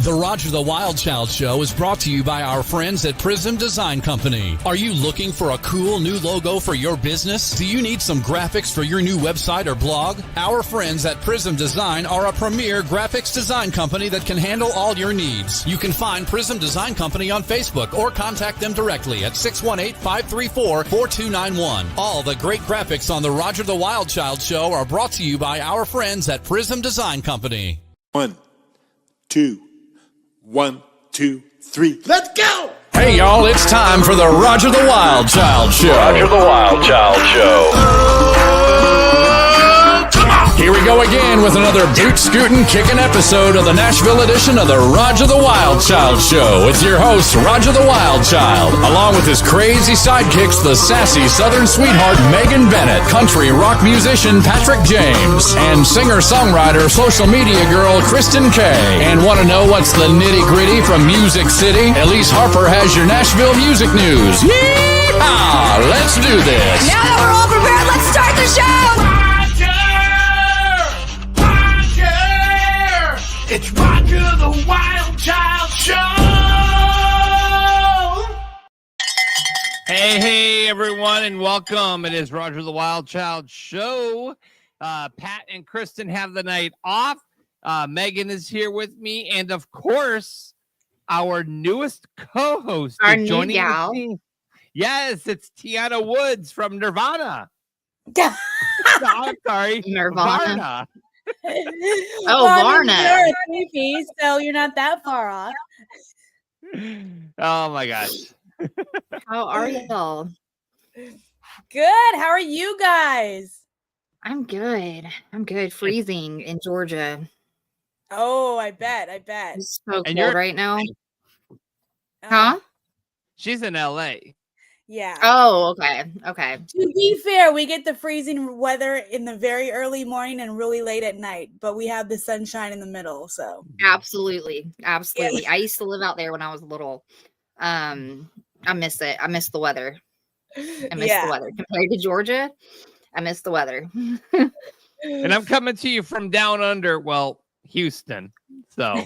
The Roger the Wild Child Show is brought to you by our friends at Prism Design Company. Are you looking for a cool new logo for your business? Do you need some graphics for your new website or blog? Our friends at Prism Design are a premier graphics design company that can handle all your needs. You can find Prism Design Company on Facebook or contact them directly at 618-534-4291. All the great graphics on the Roger the Wild Child Show are brought to you by our friends at Prism Design Company. 1, 2, 1, 2, 3, let's go! Hey y'all, it's time for the Roger the Wild Child Show. Roger the Wild Child Show. Here we go again with another boot-scootin' kickin' episode of the Nashville edition of the Roger the Wild Child Show with your host, Roger the Wild Child, along with his crazy sidekicks, the sassy Southern sweetheart Megan Bennett, country rock musician Patrick James, and singer-songwriter, social media girl Kristen Kay. And want to know what's the nitty-gritty from Music City? Elise Harper has your Nashville music news. Yeehaw! Let's do this. Now that we're all prepared, let's start the show! It's Roger the Wild Child Show! Hey, everyone, and welcome. It is Roger the Wild Child Show. Pat and Kristen have the night off. Megan is here with me, and of course, our newest co-host. Our new gal. Yes, it's Tiana Woods from Nirvana. No, I'm sorry. Nirvana. Varna. You're a creepy, so you're not that far off. Oh my gosh. How are y'all? Good. How are you guys? I'm good. Freezing in Georgia. Oh, I bet. It's so And cold right now. Uh, Huh? She's in LA. Yeah. Oh, okay. To be fair, we get the freezing weather in the very early morning and really late at night, but we have the sunshine in the middle. So Absolutely. I used to live out there when I was little. I miss it. I miss the weather. The weather compared to Georgia. I miss the weather. And I'm coming to you from down under, well, Houston. So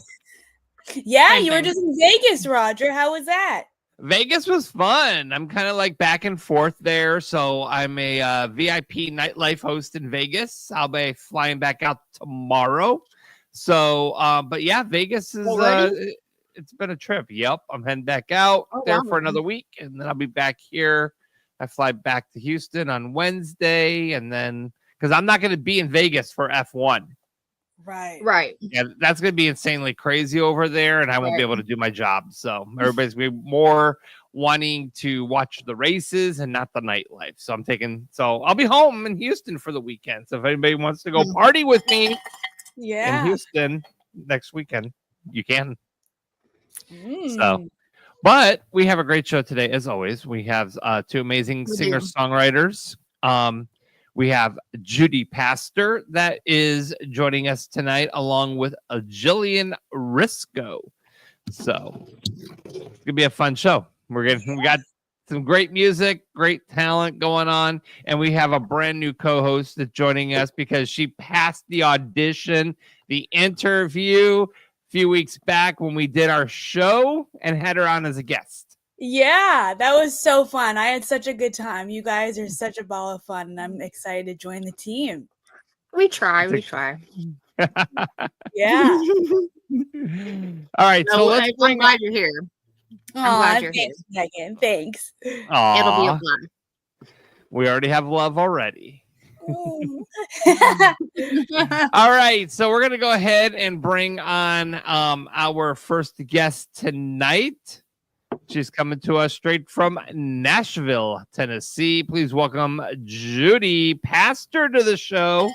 yeah, you were just in Vegas, Roger. How was that? Vegas was fun. I'm kind of like back and forth there. So I'm a VIP nightlife host in Vegas. I'll be flying back out tomorrow. So, but yeah, Vegas is, it's been a trip. Yep. I'm heading back out there for another week, and then I'll be back here. I fly back to Houston on Wednesday, and then, because I'm not going to be in Vegas for F1. Right. Yeah, that's going to be insanely crazy over there, and I won't be able to do my job. So everybody's going to be more wanting to watch the races and not the nightlife. So I'll be home in Houston for the weekend. So if anybody wants to go party with me in Houston next weekend, you can. So, but we have a great show today, as always. We have two amazing singer-songwriters. We have Judy Pasteris that is joining us tonight, along with Jillian Riscoe. So it's gonna be a fun show. We got some great music, great talent going on, and we have a brand new co-host that's joining us because she passed the audition, the interview a few weeks back when we did our show and had her on as a guest. Yeah, that was so fun. I had such a good time. You guys are such a ball of fun, and I'm excited to join the team. We try. Yeah. All right. So I'm glad you're here. I'm glad you're here. Megan. Thanks. Aw, It'll be a fun. we already have love already. All right. So we're going to go ahead and bring on our first guest tonight. She's coming to us straight from Nashville, Tennessee. Please welcome Judy Pasteris to the show.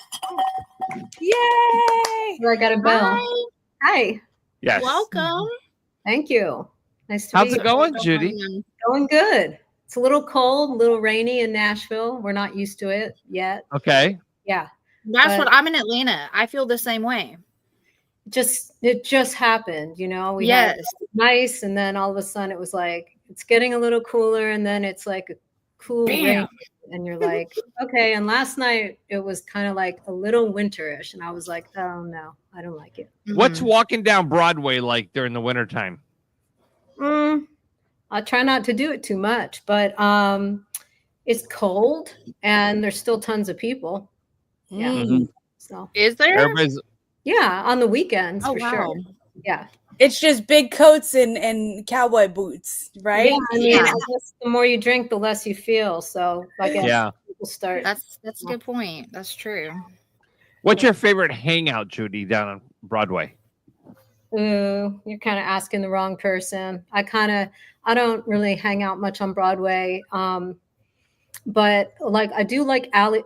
Yay! I got a bell. Hi. Yes. Welcome. Thank you. Nice to How's meet it you. going, Judy? Going good. It's a little cold, a little rainy in Nashville. We're not used to it yet. Okay. Yeah. That's what I'm in Atlanta. I feel the same way. It just happened, we had nice, and then all of a sudden it was like it's getting a little cooler, and then it's like cool Bam. rain, and you're like, okay. And last night it was kind of like a little winterish, and I was like, oh no, I don't like it. What's walking down Broadway like during the wintertime? I try not to do it too much, but it's cold and there's still tons of people. Yeah. Mhm. So Is there? Everybody's yeah, on the weekends Oh, for wow. sure. Yeah. It's just big coats and cowboy boots, right? Yeah, I mean, Yeah. I guess the more you drink, the less you feel. So I guess Yeah. people start. That's a good point. That's true. What's your favorite hangout, Judy, down on Broadway? Ooh, you're kind of asking the wrong person. I don't really hang out much on Broadway. But like I do like alley,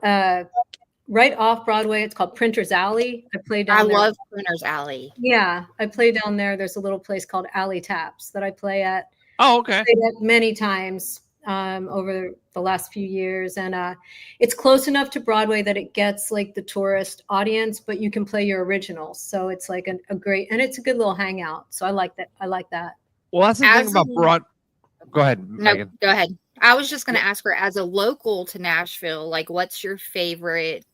right off Broadway. It's called Printer's Alley. I play down I there. love Printer's Alley. Yeah, I play down there. There's a little place called Alley Taps that I play at. Oh, okay. Played at many times over the last few years, and it's close enough to Broadway that it gets like the tourist audience, but you can play your originals. So it's like a great, and it's a good little hangout. So I like that. I like that. Well, that's the thing As about a- Broad. Go ahead, No, Megan. go ahead. I was just going to ask her, as a local to Nashville, like, what's your favorite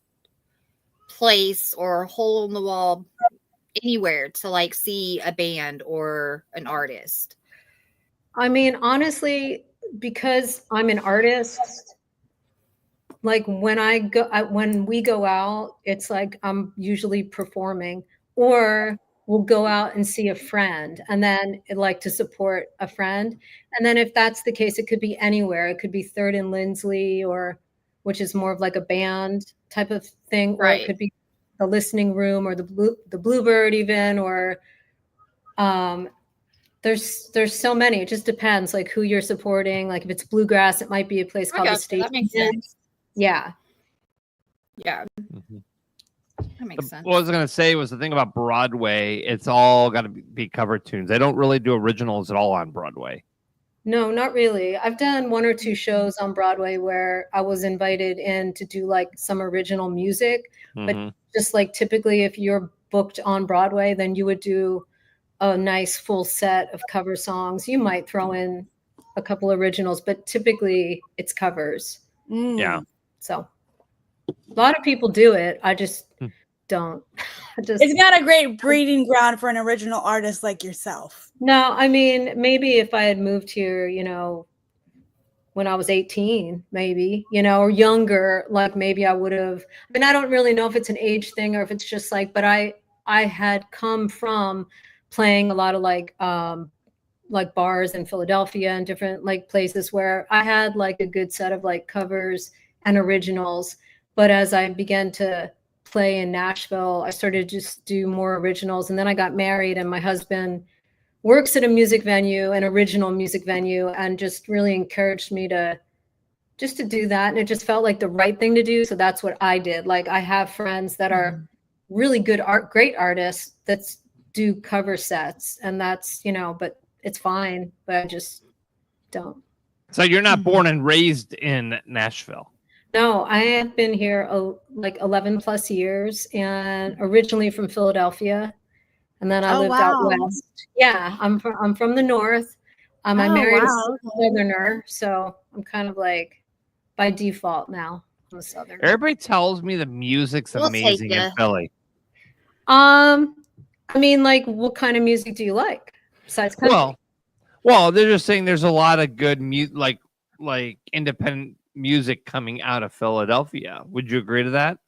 place or hole in the wall anywhere to like see a band or an artist? I mean, honestly, because I'm an artist, like when we go out, it's like I'm usually performing, or we'll go out and see a friend, and then like to support a friend. And then if that's the case, it could be anywhere. It could be Third and Lindsley, or which is more of like a band type of thing, or Right. it could be the Listening Room or the Bluebird even, or there's so many. It just depends like who you're supporting. Like if it's bluegrass, it might be a place called the Okay, State. that makes sense. Yeah. Yeah, Mhm. that makes sense. What I was going to say was the thing about Broadway, it's all got to be cover tunes. They don't really do originals at all on Broadway. No, not really. I've done one or two shows on Broadway where I was invited in to do like some original music, but Mhm. just like typically if you're booked on Broadway, then you would do a nice full set of cover songs. You might throw in a couple originals, but typically it's covers. Yeah. So a lot of people do it. I just don't. It's not a great breeding ground for an original artist like yourself. No, I mean, maybe if I had moved here, when I was 18, maybe, or younger, like maybe I would have. I mean, I don't really know if it's an age thing or if it's just like, but I had come from playing a lot of like bars in Philadelphia and different like places where I had like a good set of like covers and originals. But as I began to play in Nashville, I started to just do more originals. And then I got married, and my husband works at a music venue, an original music venue, and just really encouraged me to do that. And it just felt like the right thing to do. So that's what I did. Like I have friends that are really good great artists that do cover sets, and that's, but it's fine, but I just don't. So you're not born and raised in Nashville? No, I have been here like 11 plus years, and originally from Philadelphia. And then I lived out west. Yeah, I'm from the north. I married a southerner, so I'm kind of like by default now I'm a southerner. Everybody tells me the music's We'll amazing take in ya. Philly. I mean, like, what kind of music do you like besides country? Well, they're just saying there's a lot of good like independent music coming out of Philadelphia. Would you agree to that?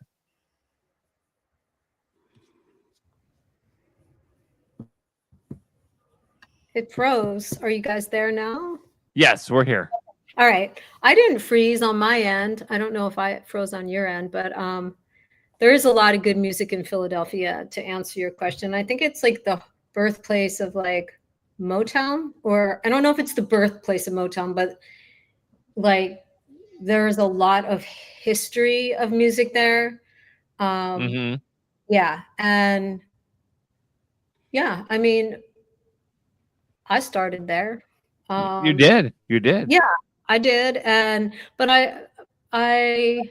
It froze. Are you guys there now? Yes, we're here. All right. I didn't freeze on my end. I don't know if I froze on your end, but there is a lot of good music in Philadelphia, to answer your question. I think it's like the birthplace of like Motown, or I don't know if it's the birthplace of Motown, but like there's a lot of history of music there. Yeah. And yeah, I mean, I started there. You did. Yeah, I did. But I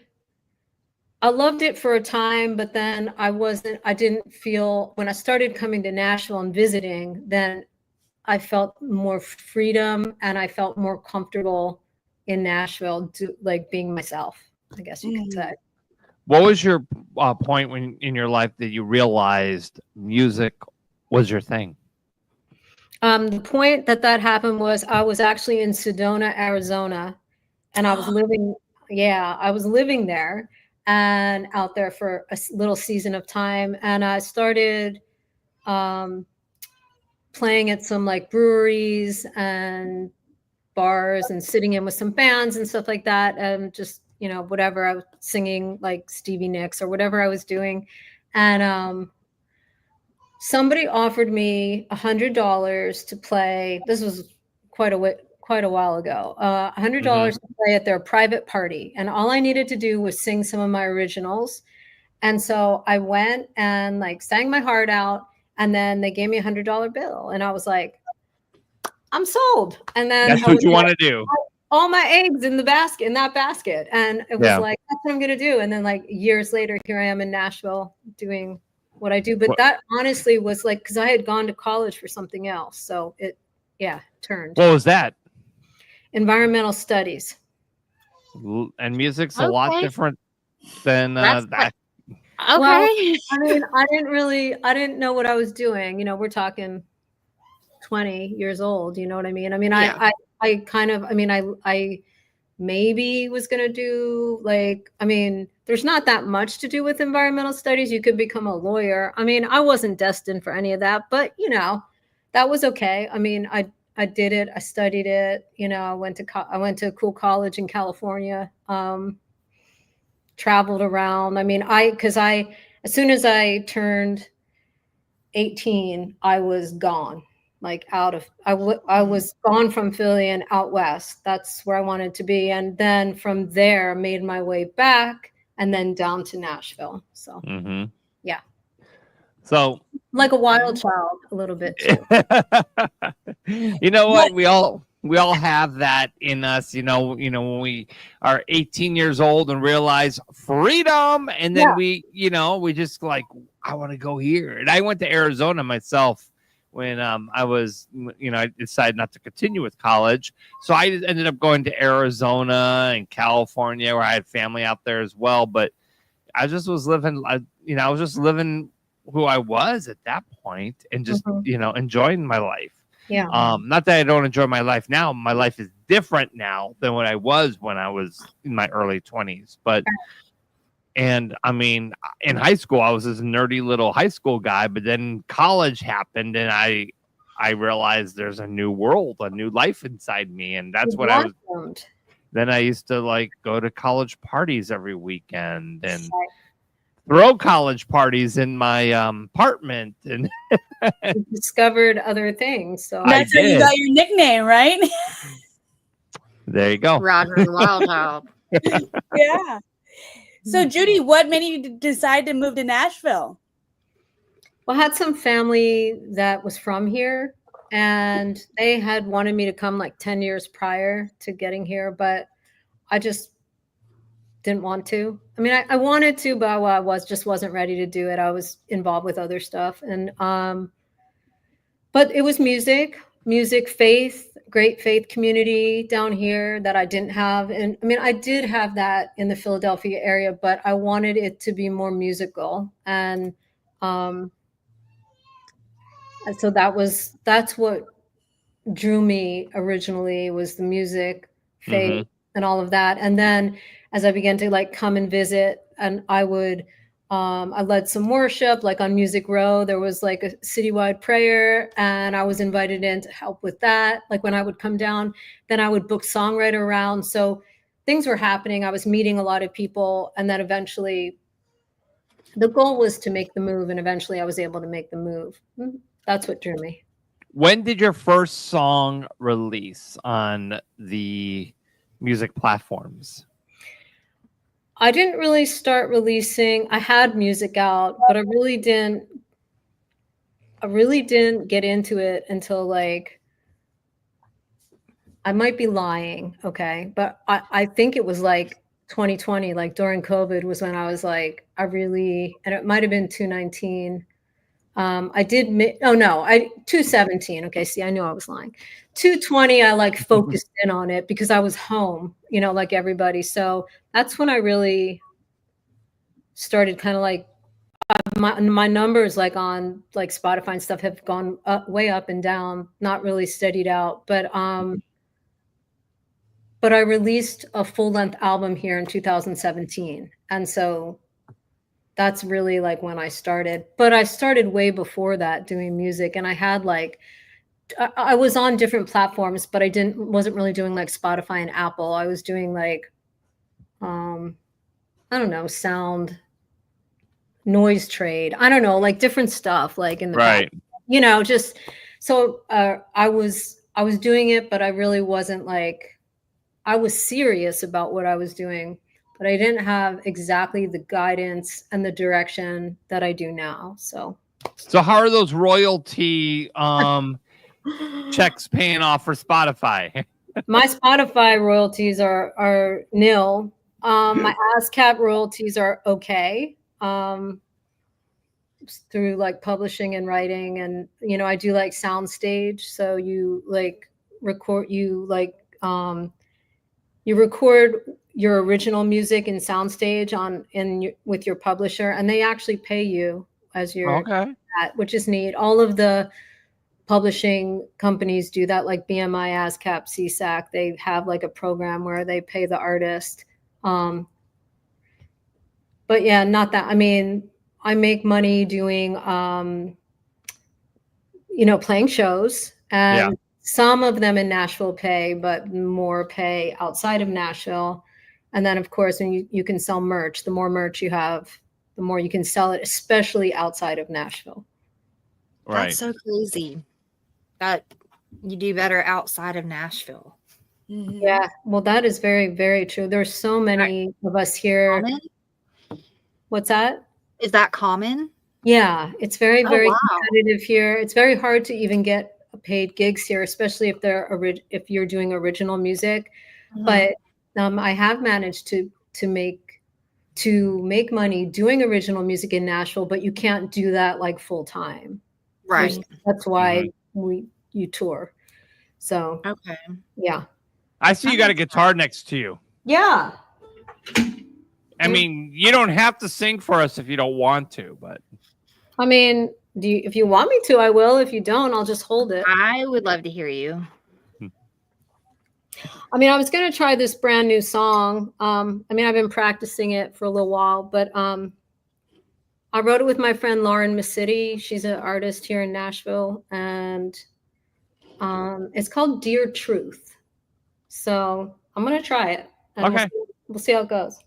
loved it for a time, but then I didn't feel, when I started coming to Nashville and visiting, then I felt more freedom and I felt more comfortable in Nashville, like being myself, I guess you could say. What was your point when in your life that you realized music was your thing? The point that happened was I was actually in Sedona, Arizona, and I was living there and out there for a little season of time. And I started playing at some like breweries and bars and sitting in with some bands and stuff like that. And just, whatever, I was singing like Stevie Nicks or whatever I was doing. And somebody offered me $100 to play. This was quite a while ago. $100 to play at their private party, and all I needed to do was sing some of my originals. And so I went and like sang my heart out, and then they gave me $100 bill, and I was like, "I'm sold." And then that's what you want to do. All my eggs in that basket, and it was like, that's what I'm gonna do. And then like years later, here I am in Nashville doing what I do. But that honestly was like, because I had gone to college for something else. So it turned. What was that? Environmental studies. And music's a lot different than that. Okay. Well, I mean, I didn't know what I was doing. We're talking 20 years old. You know what I mean? I mean, I maybe was going to do there's not that much to do with environmental studies. You could become a lawyer. I mean, I wasn't destined for any of that, but that was okay. I mean, I did it. I studied it. I went to a cool college in California, traveled around. I mean, as soon as I turned 18, I was gone. I was gone from Philly and out west. That's where I wanted to be. And then from there, made my way back and then down to Nashville. So, yeah. So, like a wild child, a little bit too. You know what? We all have that in us. When we are 18 years old and realize freedom, and then we just like, I want to go here. And I went to Arizona myself when I was, I decided not to continue with college. So I ended up going to Arizona and California, where I had family out there as well. But I just was living, I was just living who I was at that point and just, enjoying my life. Yeah. Not that I don't enjoy my life now. My life is different now than what I was when I was in my early 20s. But and I mean, in high school, I was this nerdy little high school guy, but then college happened and I realized there's a new world, a new life inside me. And that's what I was. Then I used to like go to college parties every weekend and throw college parties in my apartment. And you discovered other things. So that's how you got your nickname, right? There you go. Roger the Wild Child. Yeah. So, Judy, what made you decide to move to Nashville? Well, I had some family that was from here, and they had wanted me to come like 10 years prior to getting here, but I just didn't want to. I mean, I wanted to, but I wasn't ready to do it. I was involved with other stuff, and but it was music, faith, great faith community down here that I didn't have. And I mean, I did have that in the Philadelphia area, but I wanted it to be more musical. And so that's what drew me originally, was the music, faith, and all of that. And then as I began to like come and visit, and I led some worship, like on Music Row, there was like a citywide prayer, and I was invited in to help with that. Like when I would come down, then I would book songwriter around. So things were happening. I was meeting a lot of people, and then eventually the goal was to make the move, and eventually I was able to make the move. That's what drew me. When did your first song release on the music platforms? I didn't really start releasing. I had music out, but I really didn't get into it until like, I might be lying, okay, but I think it was like 2020, like during COVID was when I was like, and it might have been 2019. I did 217. Okay, see, I knew I was lying. 220, I like focused in on it because I was home, like everybody. So that's when I really started kind of like my numbers like on like Spotify and stuff have gone way up and down, not really steadied out. But I released a full-length album here in 2017. And so that's really like when I started. But I started way before that doing music, and I had like I was on different platforms, but I wasn't really doing like Spotify and Apple. I was doing like I don't know, sound noise trade. I don't know, like different stuff like in the right. back, just so I was doing it, but I really wasn't like, I was serious about what I was doing, but I didn't have exactly the guidance and the direction that I do now. So how are those royalty checks paying off for Spotify? My Spotify royalties are nil. My ASCAP royalties are okay. Through like publishing and writing, and I do like soundstage. So you like record, you record your original music in soundstage with your publisher, and they actually pay you as your which is neat. All of the publishing companies do that, like BMI, ASCAP, CSAC. They have like a program where they pay the artist. But yeah, not that. I mean, I make money doing, playing shows, and some of them in Nashville pay, but more pay outside of Nashville. And then of course, when you can sell merch, the more merch you have, the more you can sell it, especially outside of Nashville. Right. That's so crazy that you do better outside of Nashville. Mm-hmm. Yeah, well, that is very, very true. There's so many of us here. Common? What's that? Is that common? Yeah, it's very, very wow. competitive here. It's very hard to even get paid gigs here, especially if you're doing original music. Mhm. But I have managed to make money doing original music in Nashville, but you can't do that like full time. Right. That's why you tour. So Okay. yeah. I see you got a guitar next to you. Yeah. I mean, you don't have to sing for us if you don't want to, but I mean, if you want me to, I will. If you don't, I'll just hold it. I would love to hear you. I mean, I was going to try this brand new song. I mean, I've been practicing it for a little while, but I wrote it with my friend Lauren Massidi. She's an artist here in Nashville, and it's called Dear Truth. So I'm going to try it. And okay. We'll see how it goes.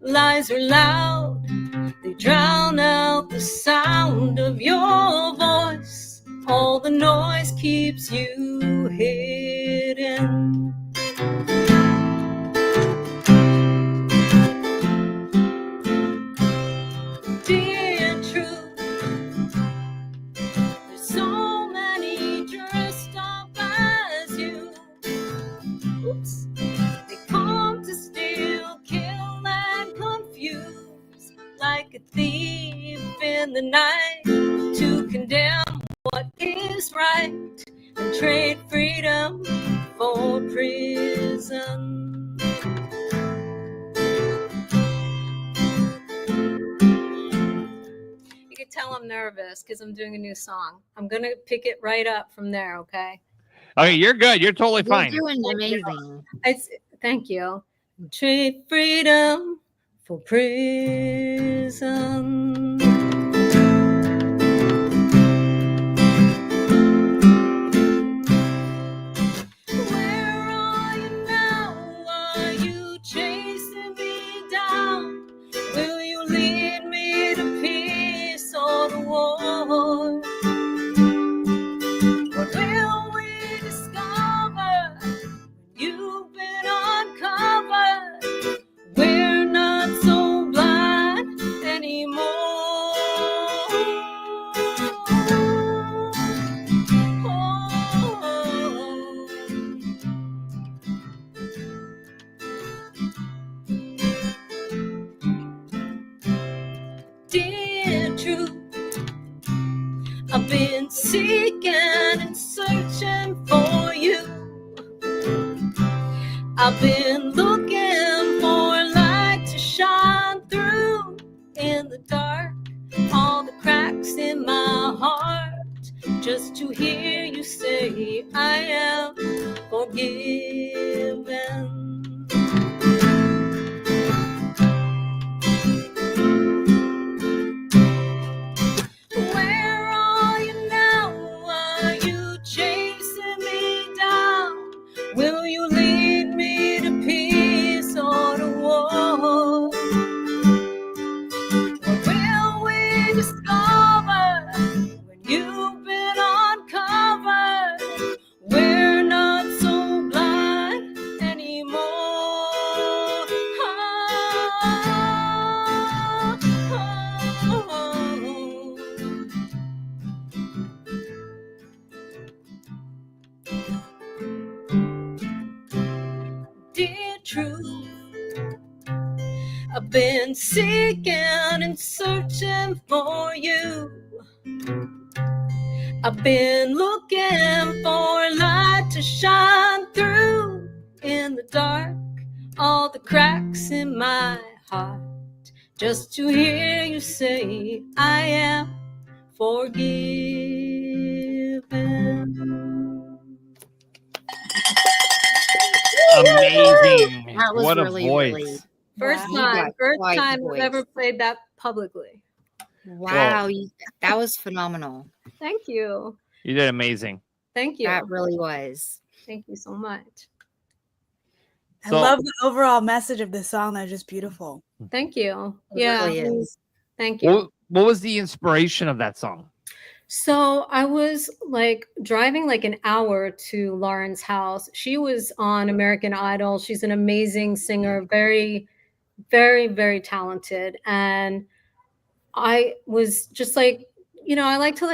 Lies are loud, they drown out the sound of your voice. All the noise keeps you hidden. Dear truth, there's so many dressed up as you. Oops. They come to steal, kill, and confuse, like a thief in the night, to condemn what is right and trade freedom for prison. You can tell I'm nervous because I'm doing a new song. I'm going to pick it right up from there, okay? Okay, you're good. You're totally fine. You're doing amazing. Thank you. Trade freedom for prison. Where are you now? Are you chasing me down? Will you lead me to peace? I've been looking for a light to shine through in the dark, all the cracks in my heart, just to hear you say I am forgiven. Where are you now? Are you chasing me down? Will you lead me to peace or to war? What will we discover when you've been uncovered? We're not so blind anymore. Dear truth, I've been seeking and searching for you. I've been looking for a light to shine through in the dark, all the cracks in my heart, just to hear you say I am forgiven. Amazing. That was What a really, voice. really. First You time got quite the I've voice. ever played that publicly. Wow, that was phenomenal. Thank you. You did amazing. Thank you. That really was. Thank you so much. I So- love the overall message of this song. That's just beautiful. Thank you. It Yeah. really is. Thank you. What was the inspiration of that song? So I was like driving like an hour to Lauren's house. She was on American Idol. She's an amazing singer, very, very, very talented. And I was just like, I like to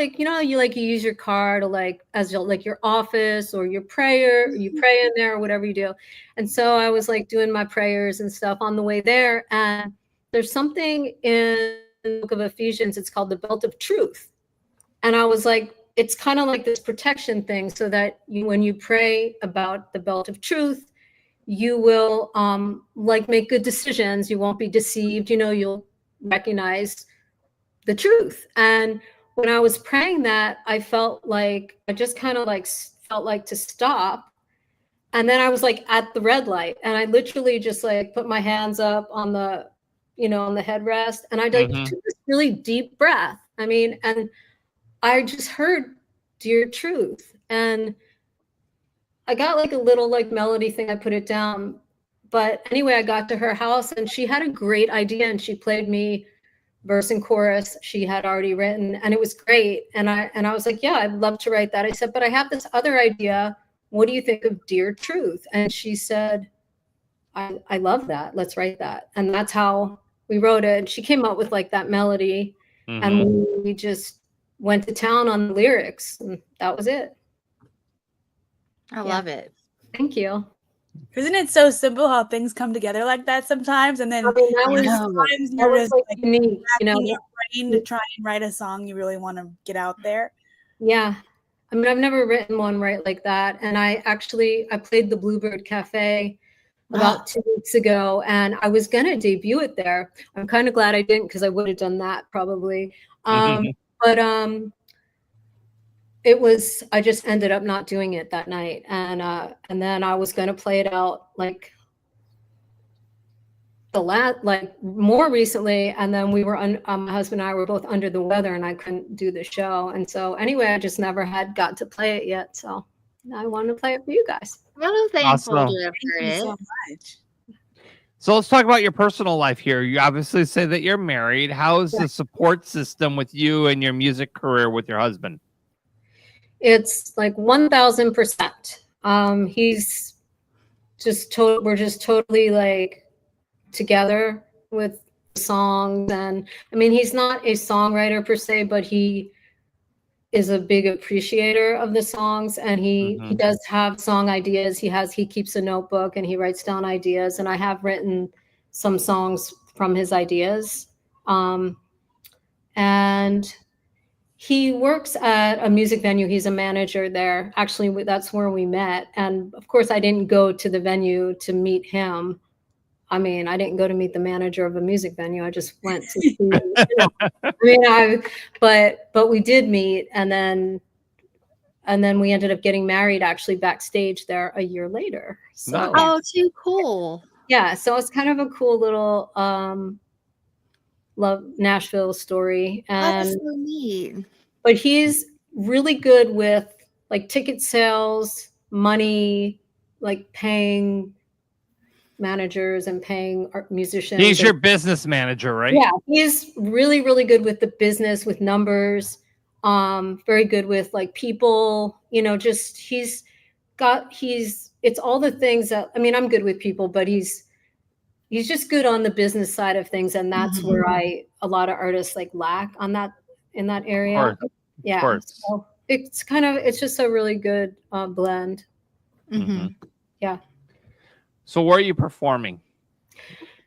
you use your car to like as your office or your prayer, you pray in there or whatever you do. And so I was like doing my prayers and stuff on the way there. And there's something in the book of Ephesians, it's called the belt of truth. And I was like, it's kind of like this protection thing so that when you pray about the belt of truth, you will like make good decisions. You won't be deceived. You'll recognize the truth. And when I was praying that, I felt like I just kind of like felt like to stop. And then I was like at the red light and I literally just like put my hands up on the, on the headrest. And I like took this really deep breath. And I just heard dear truth. And I got like a little like melody thing. I put it down. But anyway, I got to her house and she had a great idea and she played me verse and chorus she had already written. And it was great. And I was like, yeah, I'd love to write that. I said, but I have this other idea. What do you think of Dear Truth? And she said, I love that. Let's write that. And that's how we wrote it. And she came up with like that melody. And we just went to town on the lyrics. And that was it. I love it. Thank you. Isn't it so simple how things come together like that sometimes? And then That was sometimes you're just like like unique, your brain to try and write a song you really want to get out there. Yeah. I've never written one right like that. And I played the Bluebird Cafe about 2 weeks ago and I was going to debut it there. I'm kind of glad I didn't because I would have done that probably. But I just ended up not doing it that night. And then I was going to play it out like more recently. And then we were, my husband and I were both under the weather and I couldn't do the show. And so anyway, I just never had got to play it yet. So I wanted to play it for you guys. Well, thankful Awesome. to have heard Thank you it. so much. So let's talk about your personal life here. You obviously say that you're married. How is the support system with you and your music career with your husband? It's like 1000%. He's just we're just totally like together with songs. And he's not a songwriter per se, but he is a big appreciator of the songs. And he does have song ideas. He keeps a notebook and he writes down ideas. And I have written some songs from his ideas. And He works at a music venue. He's a manager there. Actually, that's where we met. And of course, I didn't go to the venue to meet him. I mean, I didn't go to meet the manager of a music venue. I just went to see, but we did meet, and then we ended up getting married actually backstage there a year later. So Oh, too cool. yeah, so it's kind of a cool little love Nashville story. That's And so neat. but he's really good with like ticket sales, money, like paying managers and paying musicians. He's your business manager, right? Yeah, he's really, really good with the business, with numbers. Very good with like people, just it's all the things that, I mean, I'm good with people, but he's just good on the business side of things. And that's where a lot of artists like lack on that, in that area. Of course. Yeah. Of course. So it's just a really good blend. Mm-hmm. Yeah. So where are you performing?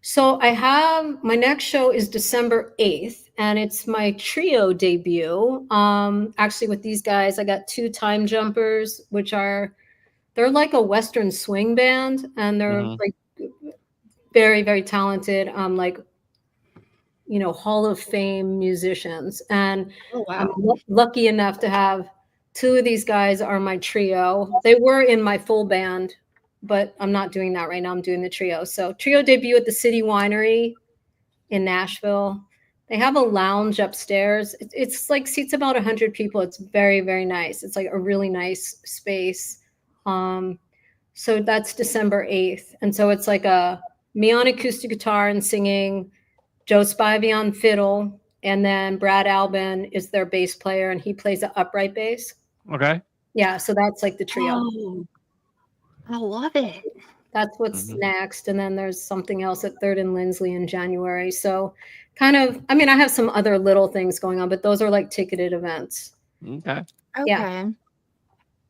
So I have, my next show is December 8th, and it's my trio debut. Actually with these guys, I got 2 Time Jumpers, they're like a Western swing band, and they're like very, very talented, Hall of Fame musicians. And I'm lucky enough to have 2 of these guys are my trio. They were in my full band, but I'm not doing that right now. I'm doing the trio. So trio debut at the City Winery in Nashville. They have a lounge upstairs. It's like seats about 100 people. It's very, very nice. It's like a really nice space. So that's December 8th. And so it's like me on acoustic guitar and singing, Joe Spivey on fiddle, and then Brad Albin is their bass player, and he plays an upright bass. Okay. Yeah, so that's like the trio. Oh, I love it. That's what's next. And then there's something else at 3rd and Lindsley in January. So kind of, I mean, I have some other little things going on, but those are like ticketed events. Okay. Yeah.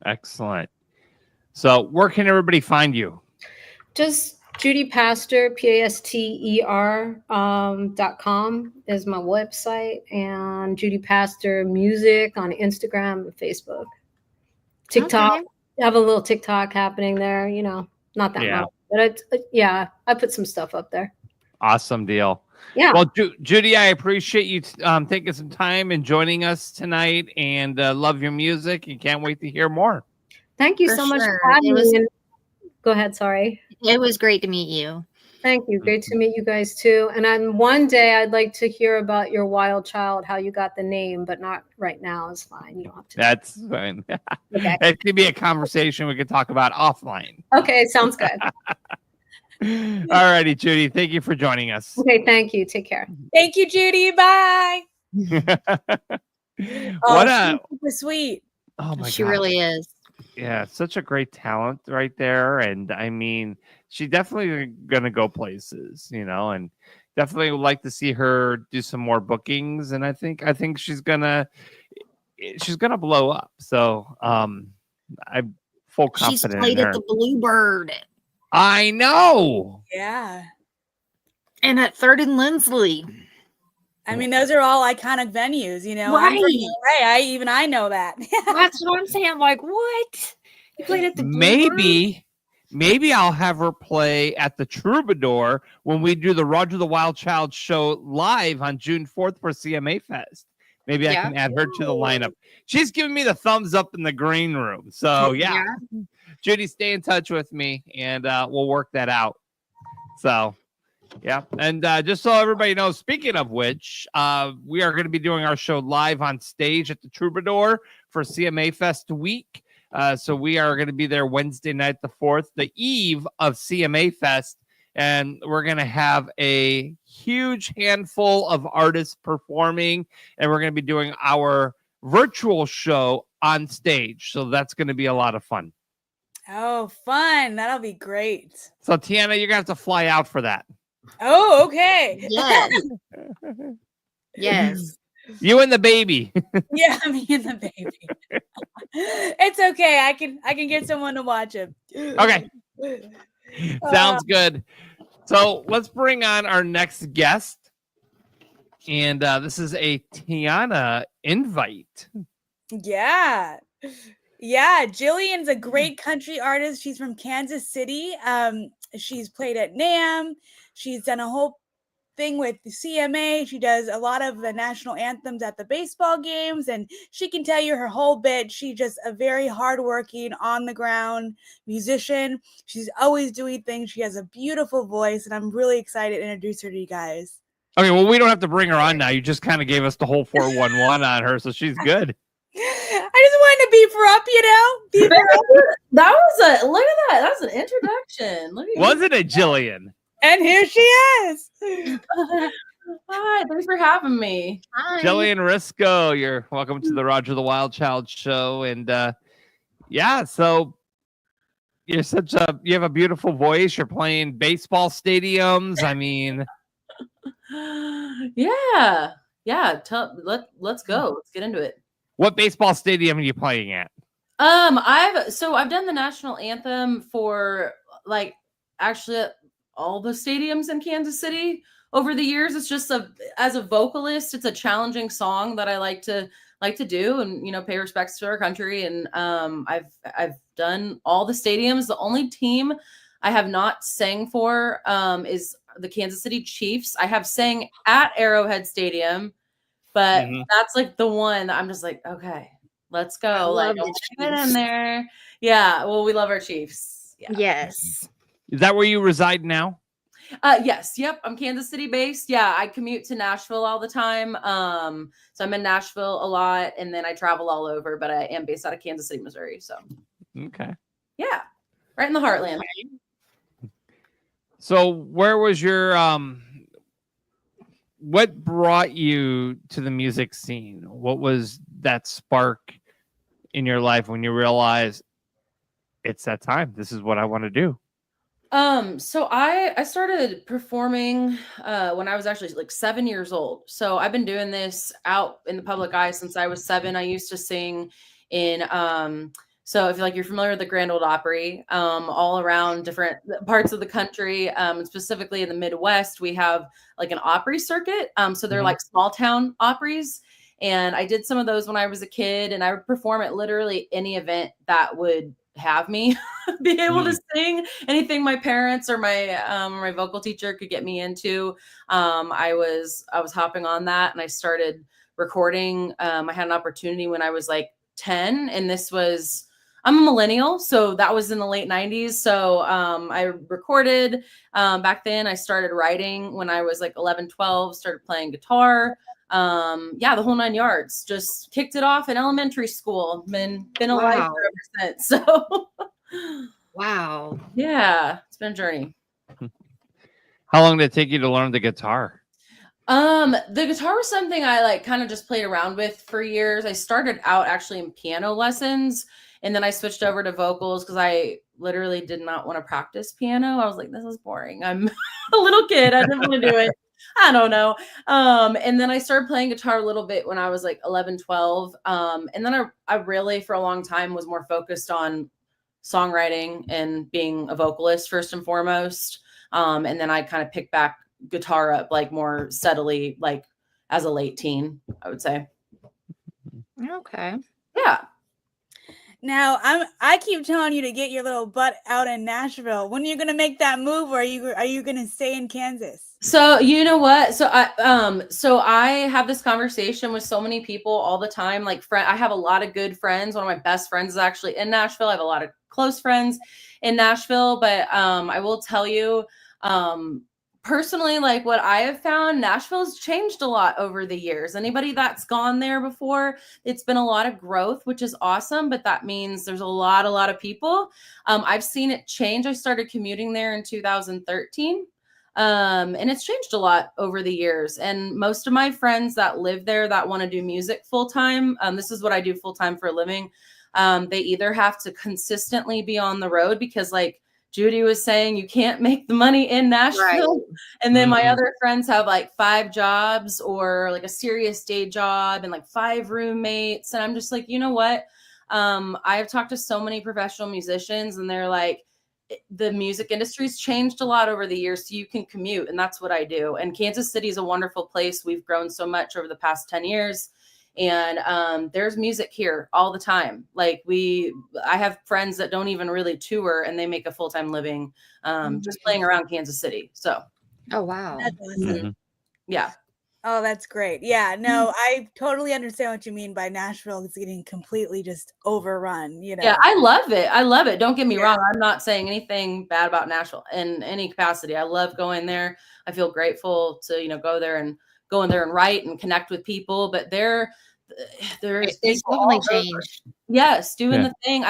Excellent. So where can everybody find you? Just Judy Paster, PASTER.com is my website, and Judy Paster Music on Instagram and Facebook. TikTok. Okay. I have a little TikTok happening there, not that much, but I put some stuff up there. Awesome deal. Yeah. Well, Judy, I appreciate you taking some time and joining us tonight, and love your music. And can't wait to hear more. Thank you For so much sure. for having me. Go ahead. Sorry. It was great to meet you. Thank you. Great to meet you guys too. And one day I'd like to hear about your wild child, how you got the name, but not right now is fine. You don't have to. That's fine. Okay. It could be a conversation we could talk about offline. Okay. Sounds good. All righty, Judy. Thank you for joining us. Okay. Thank you. Take care. Thank you, Judy. Bye. What sweet. Oh my She God. really is. Yeah, such a great talent right there. And I mean, she definitely gonna go places, and definitely would like to see her do some more bookings. And I think she's gonna blow up. So I'm full confident. She's played in her. at the Bluebird I know. Yeah. and at 3rd and Lindsley. I mean, those are all iconic venues, I'm from Right. LA. I know that. That's what I'm saying. I'm like, what? You played at the Bluebird? Maybe I'll have her play at the Troubadour when we do the Roger the Wild Child show live on June 4th for CMA Fest. Maybe I can add her to the lineup. She's giving me the thumbs up in the green room. So yeah. Judy, stay in touch with me and we'll work that out. So yeah. And just so everybody knows, speaking of which, we are going to be doing our show live on stage at the Troubadour for CMA Fest week. So we are going to be there Wednesday night, the 4th, the eve of CMA Fest. And we're going to have a huge handful of artists performing. And we're going to be doing our virtual show on stage. So that's going to be a lot of fun. Oh, fun. That'll be great. So Tiana, you're going to have to fly out for that. Oh, okay. Yes. Yes. You and the baby. Yeah, me and the baby. It's okay. I can get someone to watch him. Okay. Sounds good. So let's bring on our next guest. And this is a Tiana invite. Yeah. Yeah, Jillian's a great country artist. She's from Kansas City. She's played at NAMM. She's done a whole thing with the CMA. She does a lot of the national anthems at the baseball games, and she can tell you her whole bit. She's just a very hardworking, on the ground musician. She's always doing things. She has a beautiful voice, and I'm really excited to introduce her to you guys. Okay, well, we don't have to bring her on now. You just kind of gave us the whole 411 on her, so she's good. I just wanted to beef her up, you know? Beef her up. That was look at that. That was an introduction. Look at Wasn't it, Jillian? And here she is. Hi, thanks for having me. Hi. Jillian Riscoe, you're welcome to the Roger the Wild Child show. And yeah, so you have a beautiful voice. You're playing baseball stadiums. I mean, Yeah. Let's go. Let's get into it. what baseball stadium are you playing at? I've done the national anthem for like actually all the stadiums in Kansas City over the years. It's just as a vocalist, it's a challenging song that I like to do and, you know, pay respects to our country. And I've done all the stadiums. The only team I have not sang for is the Kansas City Chiefs. I have sang at Arrowhead Stadium, but that's like the one that I'm just like, okay, let's go. Like, get in there. Yeah. Well, we love our Chiefs. Yeah. Yes. Is that where you reside now? Yes. Yep. I'm Kansas City based. Yeah. I commute to Nashville all the time. So I'm in Nashville a lot, and then I travel all over, but I am based out of Kansas City, Missouri. So, Okay. yeah, right in the heartland. So where was your what brought you to the music scene? What was that spark in your life when you realized it's that time? This is what I want to do. So I started performing when I was actually like 7 years old. So I've been doing this out in the public eye since I was 7. I used to sing in so if you're familiar with the Grand Ole Opry, all around different parts of the country, specifically in the Midwest, we have like an Opry circuit. So they're like small town Opries. And I did some of those when I was a kid, and I would perform at literally any event that would have me be able to sing. Anything my parents or my vocal teacher could get me into. I was hopping on that, and I started recording. I had an opportunity when I was like 10, and I'm a millennial, so that was in the late 90s. So I recorded back then. I started writing when I was like 11, 12, started playing guitar. The whole 9 yards. Just kicked it off in elementary school. Been a lifer ever since. So Wow. Yeah, it's been a journey. How long did it take you to learn the guitar? The guitar was something I like kind of just played around with for years. I started out actually in piano lessons, and then I switched over to vocals because I literally did not want to practice piano. I was like, this is boring. I'm a little kid. I didn't want to do it. I don't know. And then I started playing guitar a little bit when I was like 11, 12. And then I really, for a long time, was more focused on songwriting and being a vocalist first and foremost. And then I kind of picked back guitar up like more steadily, like as a late teen, I would say. Okay. Yeah. Now I keep telling you to get your little butt out in Nashville. When are you gonna make that move, or are you gonna stay in Kansas? So you know what? So I have this conversation with so many people all the time. Like I have a lot of good friends. One of my best friends is actually in Nashville. I have a lot of close friends in Nashville, but I will tell you, personally, like what I have found, Nashville's changed a lot over the years. Anybody that's gone there before, it's been a lot of growth, which is awesome, but that means there's a lot of people. I've seen it change. I started commuting there in 2013. And it's changed a lot over the years. And most of my friends that live there that want to do music full time, this is what I do full time for a living. They either have to consistently be on the road because like Judy was saying, you can't make the money in Nashville. Right. And then my other friends have like 5 jobs or like a serious day job and like 5 roommates. And I'm just like, you know what? I've talked to so many professional musicians and they're like, the music industry's changed a lot over the years, so you can commute, and that's what I do. And Kansas City is a wonderful place. We've grown so much over the past 10 years. And there's music here all the time. Like I have friends that don't even really tour, and they make a full-time living just playing around Kansas City. So, oh wow, That's awesome. Yeah. Oh, that's great. Yeah, no, I totally understand what you mean by Nashville is getting completely just overrun, you know. Yeah, I love it. I love it. Don't get me wrong. I'm not saying anything bad about Nashville in any capacity. I love going there. I feel grateful to, go there and write and connect with people. But there's definitely changed. Yes, doing the thing.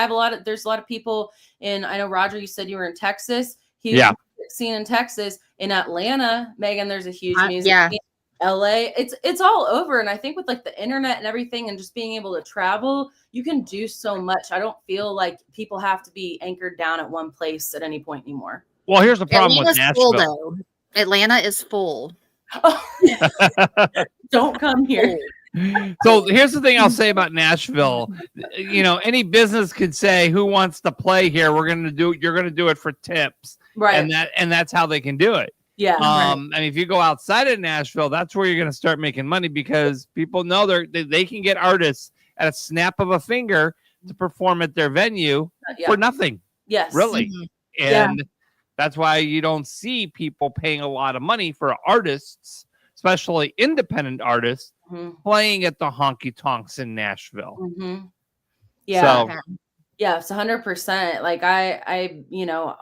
There's a lot of people I know, Roger, you said you were in Texas. Huge scene in Texas. In Atlanta, Megan, there's a huge music scene. LA, it's all over. And I think with like the internet and everything and just being able to travel, you can do so much. I don't feel like people have to be anchored down at one place at any point anymore. Well, here's the problem with Nashville. Full, though. Atlanta is full. Don't come here. So here's the thing I'll say about Nashville. Any business could say, who wants to play here? You're going to do it for tips. Right. And that's how they can do it. Yeah. And if you go outside of Nashville, that's where you're going to start making money, because people know they can get artists at a snap of a finger to perform at their venue for nothing. Yes. Really. And that's why you don't see people paying a lot of money for artists, especially independent artists, playing at the honky tonks in Nashville. Yeah. So, yes, 100%. Like I,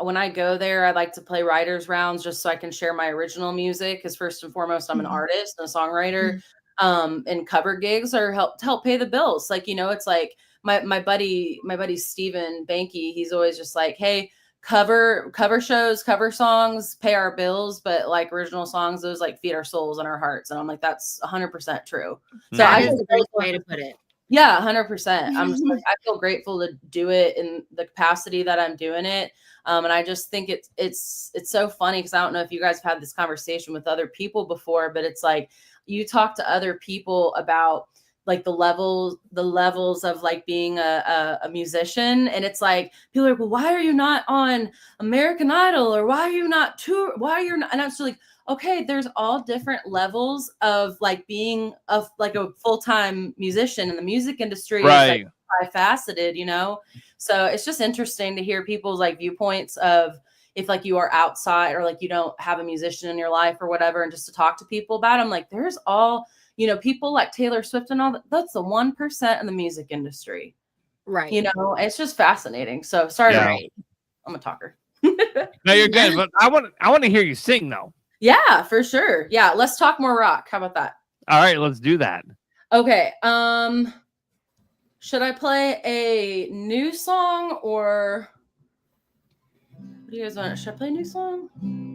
when I go there, I like to play writers rounds just so I can share my original music. Because first and foremost, I'm an artist and a songwriter. And cover gigs are help pay the bills. Like, it's like my buddy Steven Banky, he's always just like, hey, cover shows, cover songs, pay our bills, but like original songs, those like feed our souls and our hearts. And I'm like, that's 100% true. So that is a great way to put it. Yeah, 100%. I'm just like, I feel grateful to do it in the capacity that I'm doing it. And I just think it's so funny, because I don't know if you guys have had this conversation with other people before, but it's like you talk to other people about like the levels of like being a musician. And it's like, people are like, well, why are you not on American Idol? Or why are you not tour? Why are you not? And I'm just like, okay, there's all different levels of like being a full-time musician in the music industry. Right. Is like multifaceted, So it's just interesting to hear people's like viewpoints of if like you are outside or like you don't have a musician in your life or whatever, and just to talk to people about it. I'm like, there's all, people like Taylor Swift and all that. That's the 1% in the music industry. Right. It's just fascinating. So sorry, I'm a talker. No, you're good. But I want to hear you sing though. Yeah, for sure. Yeah, let's talk more rock. How about that? All right, let's do that. Okay. Should I play a new song or what do you guys want? Should I play a new song?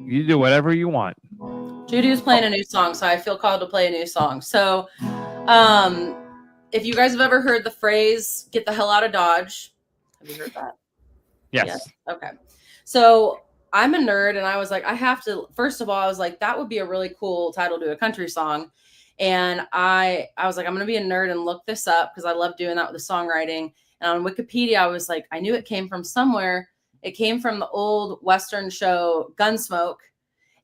You do whatever you want. Judy was playing a new song, so I feel called to play a new song. So, if you guys have ever heard the phrase "get the hell out of Dodge," have you heard that? Yes. Okay. So I'm a nerd, and I was like, I have to. First of all, I was like, that would be a really cool title to a country song. And I was like, I'm gonna be a nerd and look this up, because I love doing that with the songwriting. And on Wikipedia, I was like, I knew it came from somewhere. It came from the old Western show Gunsmoke.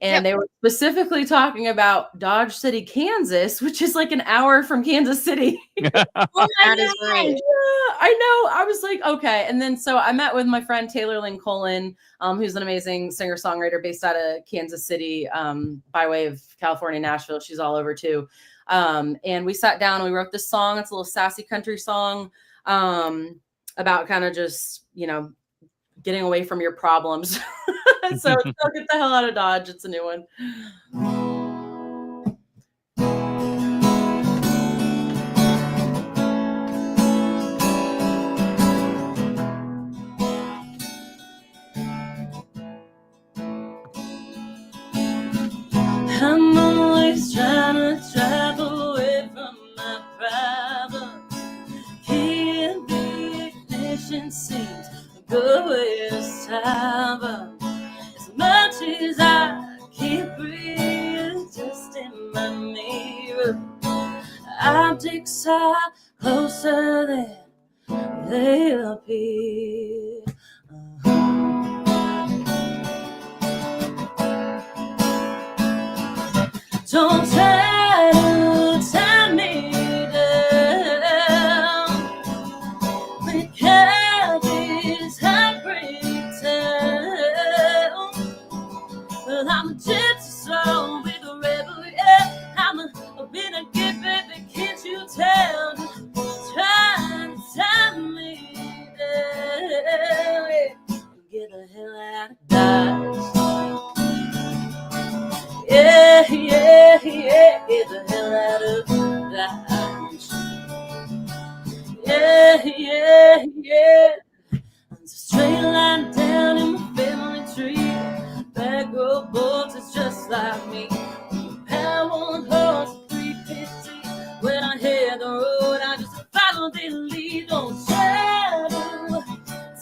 And they were specifically talking about Dodge City, Kansas, which is like an hour from Kansas City. That is right. Yeah, I know. I was like, okay. And then so I met with my friend Taylor Lynn Colin, who's an amazing singer-songwriter based out of Kansas City, by way of California, Nashville. She's all over too. And we sat down and we wrote this song. It's a little sassy country song about kind of just, getting away from your problems. So it's called Get the Hell Out of Dodge. It's a new one. I'm always trying to drive away from my problems. Can't be ignition seems a good way to stop 'em. As much as I keep breathing just in my mirror, optics are closer than they appear. I'm a gypsy soul with a rebel, yeah. I'm a renegade, baby, can't you tell? Just trying to tell me that get the hell out of Dodge. Yeah, yeah, yeah, get the hell out of Dodge. Yeah, yeah, yeah. It's a straight line down in my family tree. Back row boys is just like me. Power one horse, 350. When I hit the road, I just follow the lead. Don't shadow,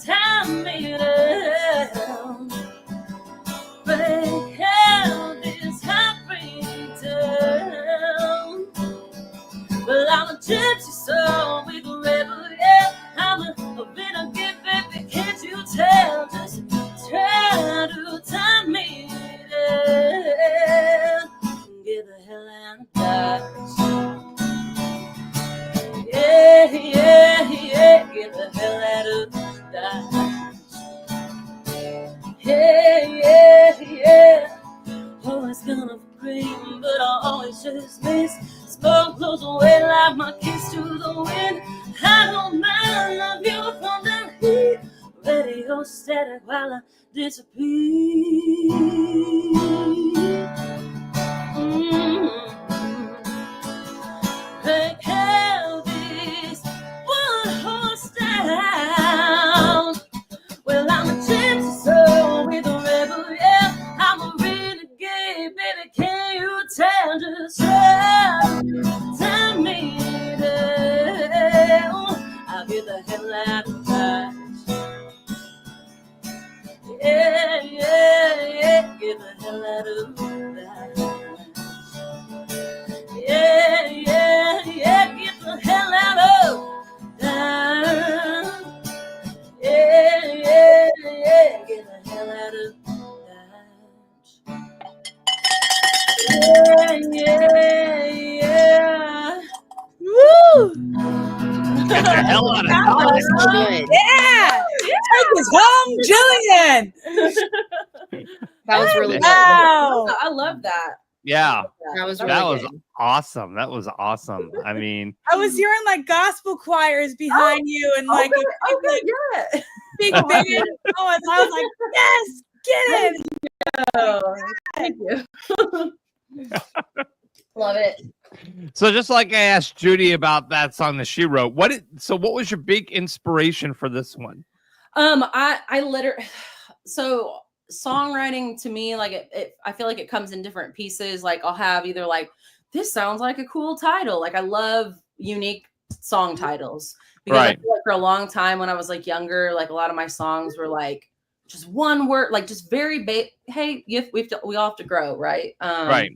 time me down. Break out this happy town. Well, I'm a gypsy soul with a rebel, yeah. I'm a renegade, baby, can't you tell? Just try to tie me down. Get the hell out of Dodge. Yeah, yeah, yeah, get the hell out of Dodge. Yeah, yeah, yeah. Always gonna be green, but I always just miss. Smoke blows away like my kiss to the wind. I don't mind, love you from the heat. Radio static while I disappear. Break out this one horse down. Well, I'm a gypsy soul with a rebel, yeah. I'm a renegade, baby, can you tell? Just tell me down. I'll get the hell out of Dodge. Yeah, yeah, yeah, get the hell out of Dodge. Yeah, yeah, yeah, get the hell out of Dodge. Yeah, yeah, yeah, get the hell out of Dodge. Yeah, yeah, yeah. Woo! Get the hell out of That Dodge. was good. Yeah! Take us home, Jillian! That was really good. Wow! I love that. Yeah, That was really that was good. awesome. That was awesome. I mean, I was hearing like gospel choirs behind you and like a big, Yeah. big band. Oh, and I was like, yes, get it! Oh, thank you. Love it. so just like I asked Judy about that song that she wrote, what was your big inspiration for this one? I literally, so songwriting to me, like I feel like it comes in different pieces. Like I'll have either like, this sounds like a cool title. Like I love unique song titles because I Right. feel like for a long time when I was like younger, like a lot of my songs were like just one word, like just very hey, we all have to grow, right? Right.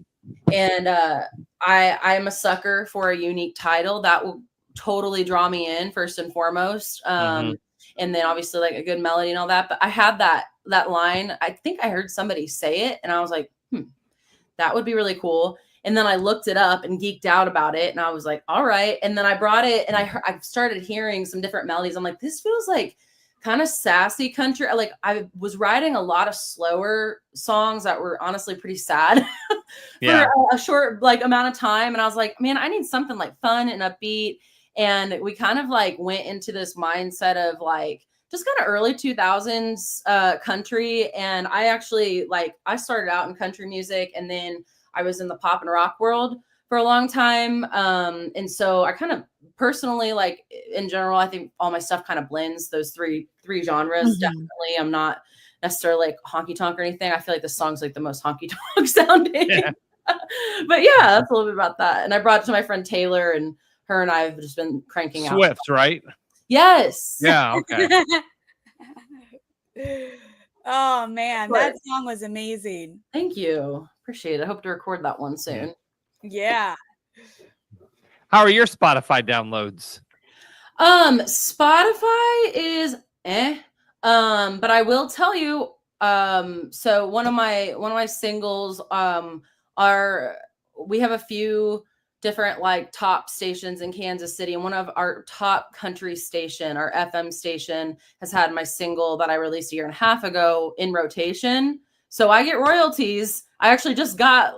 And I'm a sucker for a unique title that will totally draw me in first and foremost. And then obviously like a good melody and all that. But I had that line. I think I heard somebody say it and I was like, that would be really cool. And then I looked it up and geeked out about it. And I was like, all right. And then I brought it and I started hearing some different melodies. I'm like, this feels like kind of sassy country. Like I was writing a lot of slower songs that were honestly pretty sad Yeah. for a short like amount of time. And I was like, man, I need something like fun and upbeat. And we kind of like went into this mindset of like just kind of early 2000s country. And I actually I started out in country music and then I was in the pop and rock world for a long time. And so I kind of personally, like in general, I think all my stuff kind of blends those three genres. Definitely. I'm not necessarily like honky tonk or anything. I feel like the song's like the most honky tonk sounding. Yeah. But yeah, that's a little bit about that. And I brought it to my friend Taylor and her and I have just been cranking out. Swift, right? Yes. Yeah. Okay. Oh man, Sure. that song was amazing. Thank you. Appreciate it. I hope to record that one soon. Yeah. How are your Spotify downloads? Spotify is but I will tell you, so one of my singles we have a few different like top stations in Kansas City, and one of our top country station, our FM station, has had my single that I released a year and a half ago in rotation. So I get royalties. I actually just got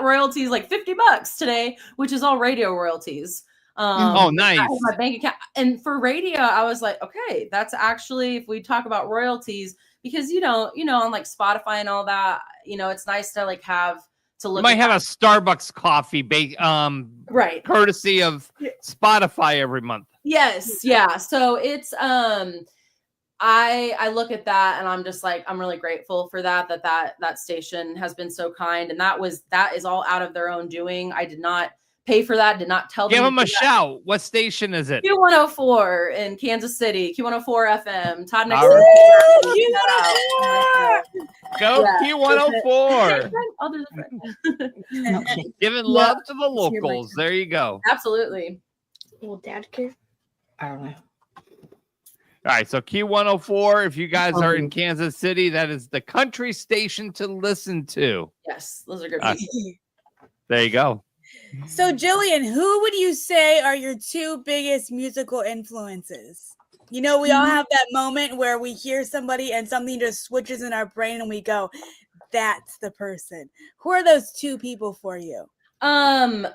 royalties like $50 today, which is all radio royalties. Oh, nice. My bank account. And for radio, I was like, okay, that's actually, if we talk about royalties, because on like Spotify and all that, it's nice to like have to look. You might have a Starbucks coffee, right, courtesy of Spotify every month. Yes, yeah. So it's I look at that and I'm just like, I'm really grateful for that station has been so kind, and that is all out of their own doing. I did not pay for that. Did not tell them. Give them a shout. What station is it? Q104 in Kansas City. Q104 FM. Todd next. Go Q104. Other than Giving love to the locals. There you go. Absolutely. Will Dad care? I don't know. All right, so Q104, if you guys are in Kansas City, that is the country station to listen to. Yes, those are good people. There you go. So, Jillian, who would you say are your two biggest musical influences? We all have that moment where we hear somebody and something just switches in our brain and we go, that's the person. Who are those two people for you? I'm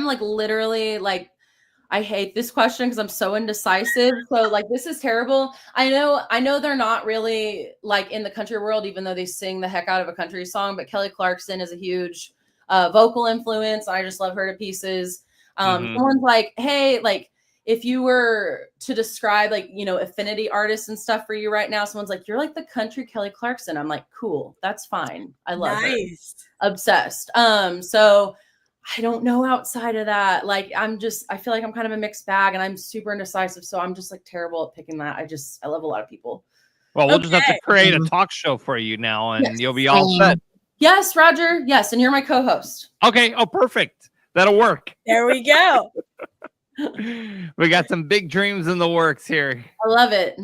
like literally like, I hate this question because I'm so indecisive. So like, this is terrible. I know they're not really like in the country world, even though they sing the heck out of a country song, but Kelly Clarkson is a huge vocal influence. I just love her to pieces. Someone's like, hey, like if you were to describe like, affinity artists and stuff for you right now, someone's like, you're like the country Kelly Clarkson. I'm like, cool, that's fine. I love her. Obsessed. So I don't know outside of that. Like, I feel like I'm kind of a mixed bag and I'm super indecisive. So I'm just like terrible at picking that. I love a lot of people. Well, we'll just have to create a talk show for you now and you'll be all set. Yes, Roger. Yes. And you're my co-host. Okay. Oh, perfect. That'll work. There we go. We got some big dreams in the works here. I love it.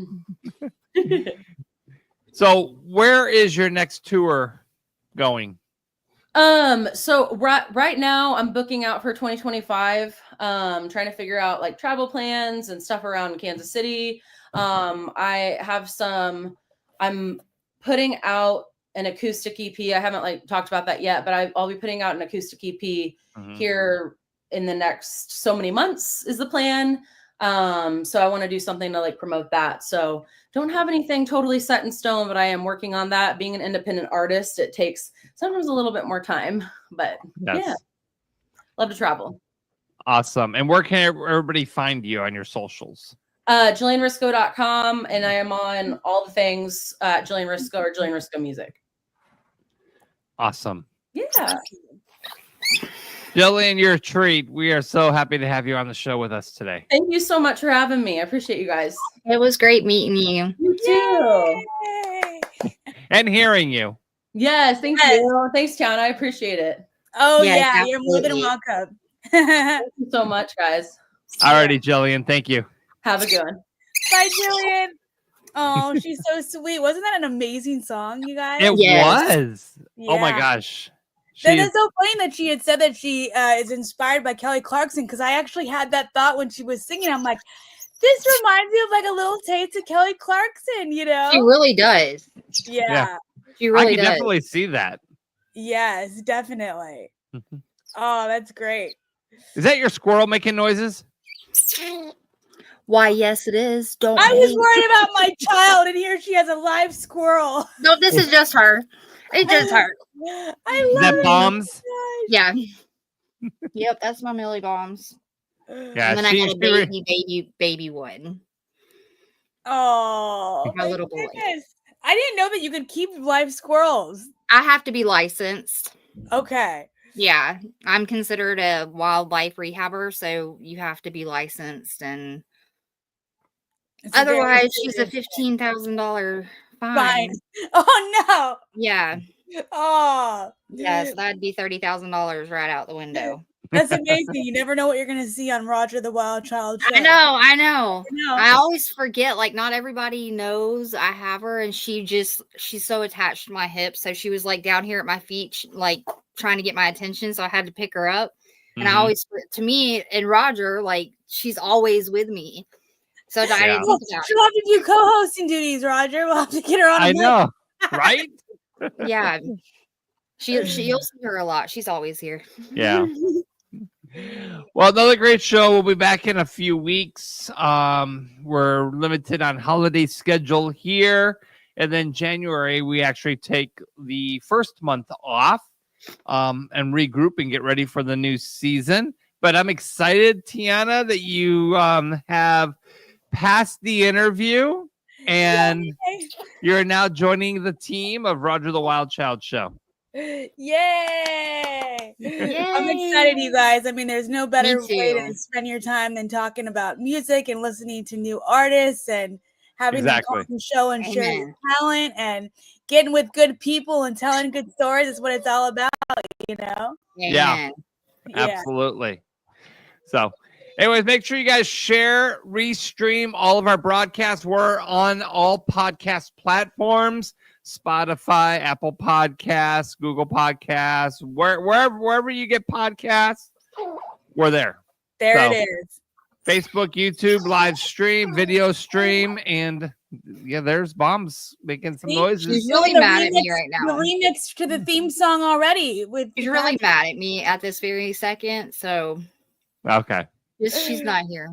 So where is your next tour going? So right now I'm booking out for 2025, trying to figure out like travel plans and stuff around Kansas City. I'm putting out an acoustic EP. I haven't like talked about that yet, but I'll be putting out an acoustic EP here in the next so many months is the plan. So I want to do something to like promote that. So don't have anything totally set in stone, but I am working on that. Being an independent artist, it takes sometimes a little bit more time, but yeah, love to travel. Awesome. And where can everybody find you on your socials? JillianRiscoe.com. And I am on all the things, Jillian Riscoe or Jillian Riscoe Music. Awesome. Yeah. Jillian, you're a treat. We are so happy to have you on the show with us today. Thank you so much for having me. I appreciate you guys. It was great meeting you. You too. Yay! And hearing you. Yes, thank you. Thanks, Shawn. I appreciate it. Oh, Yeah, you're more than welcome. Thank you so much, guys. Alrighty, Jillian. Thank you. Have a good one. Bye, Jillian. Oh, she's so sweet. Wasn't that an amazing song, you guys? It was. Yeah. Oh my gosh. That's so funny that she had said that she is inspired by Kelly Clarkson, because I actually had that thought when she was singing. I'm like, this reminds me of like a little taste of Kelly Clarkson, She really does. Yeah. She really I can does. definitely see that. Yes, definitely. Oh, that's great. Is that your squirrel making noises? Why, yes, it is. Don't. I was worried about my child, and here she has a live squirrel. No, this is just her. It's just her. I love That it. bombs? Yeah. Yep, that's my Millie Bombs. Yeah, And then I had a baby one. Oh, My little boy. goodness. I didn't know that you could keep live squirrels. I have to be licensed. Okay. Yeah, I'm considered a wildlife rehabber, so you have to be licensed, and It's a very otherwise, she's a serious $15,000 fine. fine. Oh no. Yeah, Oh, yeah, so that'd be $30,000 right out the window. that's amazing. You never know what you're gonna see on Roger the Wild Child show. I know. know. I always forget. Like, not everybody knows I have her, and she's so attached to my hips. So she was like down here at my feet, like trying to get my attention. So I had to pick her up. And I always, to me and Roger, like she's always with me. So I didn't think about She'll have to do co-hosting duties, Roger. We'll have to get her on. I know, right? it. Yeah. You'll see her a lot. She's always here. Yeah. Well, another great show. We'll be back in a few weeks. We're limited on holiday schedule here. And then January, we actually take the first month off and regroup and get ready for the new season. But I'm excited, Tiana, that you have passed the interview and you're now joining the team of Roger the Wild Child Show. Yay! I'm excited, you guys. I mean, there's no better way to spend your time than talking about music and listening to new artists and having them come on the show and share your talent and getting with good people and telling good stories is what it's all about, you know? Yeah, absolutely. So, anyways, make sure you guys share, restream all of our broadcasts. We're on all podcast platforms. Spotify, Apple Podcasts, Google Podcasts, wherever you get podcasts, we're there. There it is. Facebook, YouTube, live stream, video stream, and there's Bombs making some noises. She's really mad at me right now. The remix to the theme song already. She's really mad at me at this very second, so okay. She's not here.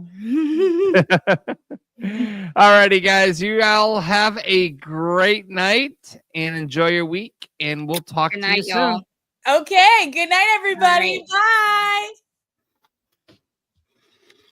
Alrighty, guys. You all have a great night and enjoy your week. And we'll talk to you soon. Y'all. Okay. Good night, everybody. Bye.